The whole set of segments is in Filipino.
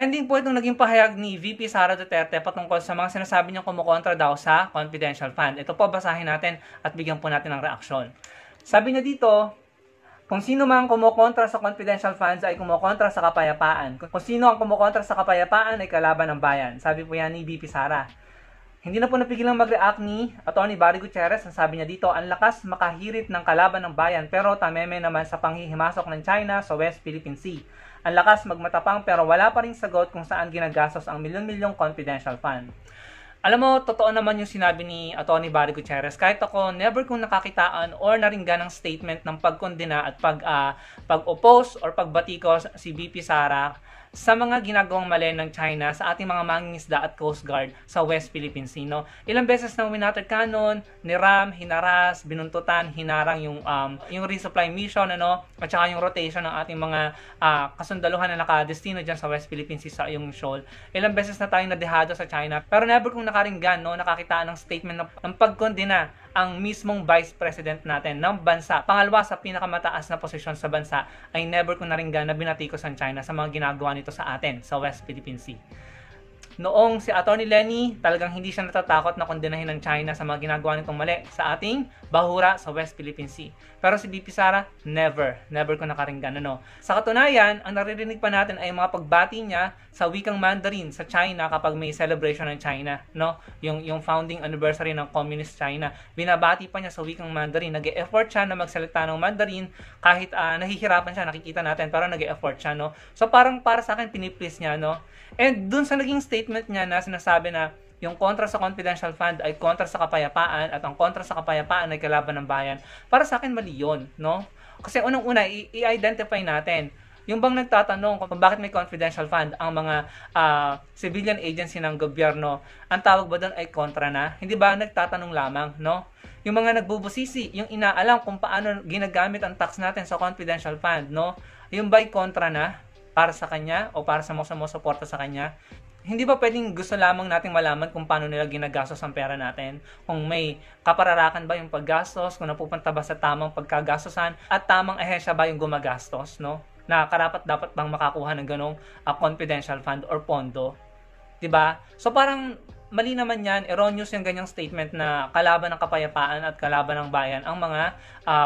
Hindi po itong naging pahayag ni VP Sara Duterte patungkol sa mga sinasabi niyang kumukontra daw sa confidential fund. Ito po, basahin natin at bigyan po natin ng reaksyon. Sabi niya dito, kung sino mang kumukontra sa confidential funds ay kumukontra sa kapayapaan. Kung sino ang kumukontra sa kapayapaan ay kalaban ng bayan. Sabi po yan ni VP Sara. Hindi na po napigilang mag-react ni Atty. Barry Gutierrez. Ang sabi niya dito, ang lakas makahirit ng kalaban ng bayan pero tameme naman sa panghihimasok ng China sa West Philippine Sea. Ang lakas magmatapang pero wala pa rin sagot kung saan ginagastos ang milyon-milyong confidential fund. Alam mo, totoo naman yung sinabi ni Atty. Barry Gutierrez. Kahit ako, never kong nakakitaan or naringgan ng statement ng pagkondena at pag-oppose or pagbatikos si VP Sara sa mga ginagawang mali ng China sa ating mga mangingisda at Coast Guard sa West Philippine Sea. No? Ilang beses na winwater cannon, niram, hinaras, binuntutan, hinarang yung resupply mission, at saka yung rotation ng ating mga kasundaluhan na nakadestino dyan sa West Philippine Sea sa yung shoal. Ilang beses na tayong nadehado sa China, pero never kong nakaringgan, nakakitaan ng statement ng pagkondena ang mismong Vice President natin ng bansa, pangalawa sa pinakamataas na posisyon sa bansa, ay never kong naringgan na binatikos ang China sa mga ginagawa nito sa atin, sa West Philippine Sea. Noong si Atty. Lenny, talagang hindi siya natatakot na kondenahin ng China sa mga ginagawa nitong mali sa ating bahura sa West Philippine Sea. Pero si VP Sara, never ko nakaringgan. Sa katunayan, ang naririnig pa natin ay mga pagbati niya sa wikang Mandarin sa China kapag may celebration ng China. Yung founding anniversary ng Communist China. Binabati pa niya sa wikang Mandarin. Nag-e-effort siya na magsalita ng Mandarin kahit nahihirapan siya, nakikita natin, pero nag-e-effort siya. So parang para sa akin, piniplease niya. And dun sa naging statement niya na sinasabi na yung kontra sa confidential fund ay kontra sa kapayapaan at ang kontra sa kapayapaan ay kalaban ng bayan, para sa akin mali yun, Kasi unang-una, i-identify natin yung bang nagtatanong kung bakit may confidential fund ang mga civilian agency ng gobyerno, ang tawag ba doon ay kontra na? Hindi ba nagtatanong lamang, Yung mga nagbubusisi, yung inaalam kung paano ginagamit ang tax natin sa confidential fund, Yung ba'y kontra na para sa kanya o para sa mga sumusuporta sa kanya? Hindi ba pwedeng gusto lamang nating malaman kung paano nila ginagastos ang pera natin? Kung may kapararakan ba yung paggastos, kung napupunta ba sa tamang pagkagastosan at tamang ahensya ba yung gumagastos, na karapat dapat bang makakuha ng ganong confidential fund or pondo? 'Di ba? So parang mali naman yan, erroneous yung ganyang statement na kalaban ng kapayapaan at kalaban ng bayan ang mga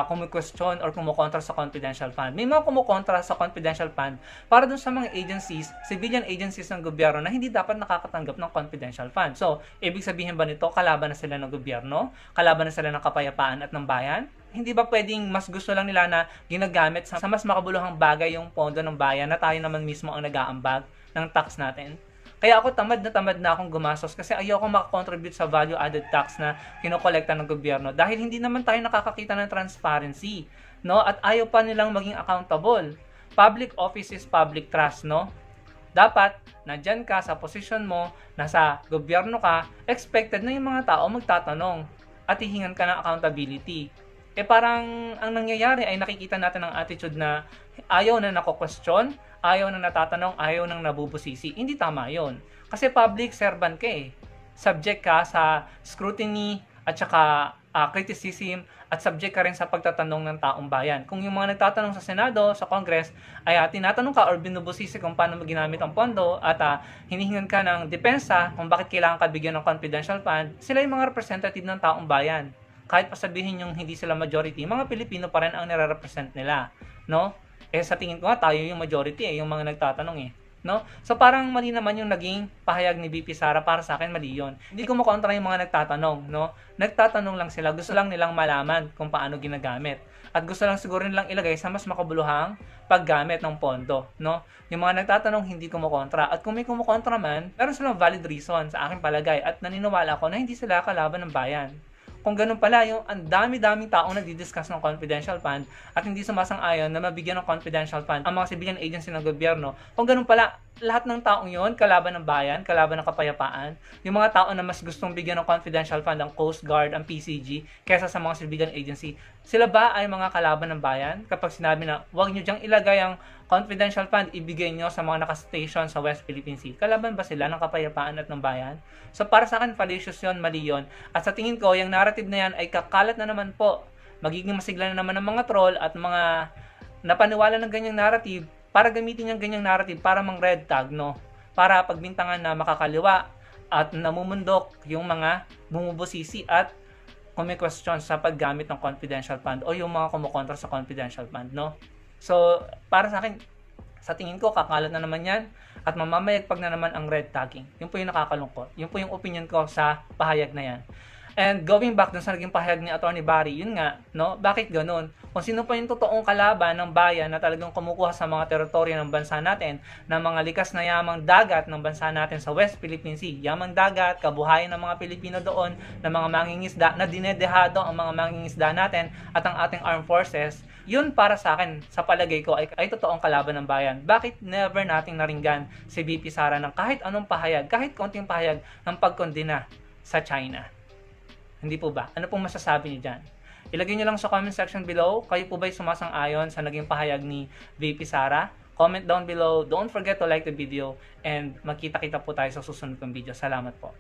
kumukwestiyon or kumukontra sa confidential fund. May mga kumukontra sa confidential fund para dun sa mga agencies, civilian agencies ng gobyerno na hindi dapat nakakatanggap ng confidential fund. So, ibig sabihin ba nito, kalaban na sila ng gobyerno? Kalaban na sila ng kapayapaan at ng bayan? Hindi ba pwedeng mas gusto lang nila na ginagamit sa mas makabuluhang bagay yung pondo ng bayan na tayo naman mismo ang nag-aambag ng tax natin? Kaya ako tamad na akong gumastos kasi ayoko makakontribute sa value-added tax na kinokolekta ng gobyerno dahil hindi naman tayo nakakakita ng transparency, At ayaw pa nilang maging accountable. Public office is public trust, Dapat, nandyan ka sa posisyon mo, nasa gobyerno ka, expected na yung mga tao magtatanong at hihingan ka ng accountability. Parang ang nangyayari ay nakikita natin ang attitude na ayaw na nako-question, ayaw na natatanong, ayaw nang nabubusisi. Hindi tama yon. Kasi public servant ka Subject ka sa scrutiny at saka criticism at subject ka rin sa pagtatanong ng taong bayan. Kung yung mga nagtatanong sa Senado, sa Congress, ay tinatanong ka or binubusisi kung paano ginamit ang pondo at hinihingan ka ng depensa kung bakit kailangan ka bigyan ng confidential fund, sila yung mga representative ng taong bayan. Kahit pa sabihin yung hindi sila majority, mga Pilipino pa rin ang nire-represent nila, sa tingin ko nga tayo yung majority yung mga nagtatanong So parang mali naman yung naging pahayag ni VP Sara, para sa akin mali yun. Hindi ko makontra yung mga nagtatanong, Nagtatanong lang sila, gusto lang nilang malaman kung paano ginagamit. At gusto lang siguro nilang ilagay sa mas makabuluhang paggamit ng pondo, Yung mga nagtatanong, hindi kumukontra. At kung may kumukontra man, meron silang valid reason sa aking palagay at naniniwala ko na hindi sila kalaban ng bayan. Kung ganun pala, yung ang dami-daming taong nagdi-discuss ng confidential fund at hindi sumasang-ayon na mabigyan ng confidential fund ang mga civilian agency ng gobyerno, kung ganun pala, lahat ng taong yon kalaban ng bayan, kalaban ng kapayapaan, yung mga tao na mas gustong bigyan ng confidential fund ang Coast Guard, ang PCG, kaysa sa mga civilian agency, sila ba ay mga kalaban ng bayan? Kapag sinabi na, huwag nyo diyang ilagay ang confidential fund, ibigay nyo sa mga nakastation sa West Philippine Sea. Kalaban ba sila ng kapayapaan at ng bayan? So para sa akin, fallacious yun, mali yun. At sa tingin ko, yung narrative na yan ay kakalat na naman po. Magiging masigla na naman ng mga troll at mga napaniwala ng ganyang narrative para gamitin yung ganyang narrative para mang red tag, para pagbintangan na makakaliwa at namumundok yung mga bumubusisi at kumikwestiyon sa paggamit ng confidential fund o yung mga kumukontra sa confidential fund, no? So, para sa akin, sa tingin ko, kakalat na naman yan at mamamayagpag na naman ang red tagging. Yun po yung nakakalungkot. Yun po yung opinion ko sa pahayag na yan. And going back dun sa naging pahayag ni Atty. Barry, yun nga, no? Bakit ganun? Kung sino pa yung totoong kalaban ng bayan na talagang kumukuha sa mga teritoryo ng bansa natin, ng mga likas na yamang dagat ng bansa natin sa West Philippine Sea, yamang dagat, kabuhayan ng mga Pilipino doon, ng mga mangingisda, na dinedehado ang mga mangingisda natin at ang ating armed forces, yun para sa akin, sa palagay ko, ay totoong kalaban ng bayan. Bakit never nating naringgan si VP Sara ng kahit anong pahayag, kahit konting pahayag ng pagkondena sa China? Hindi po ba? Ano pong masasabi niyo dyan? Ilagay niyo lang sa comment section below. Kayo po ba'y sumasang-ayon sa naging pahayag ni VP Sara? Comment down below. Don't forget to like the video. And magkita-kita po tayo sa susunod kong video. Salamat po.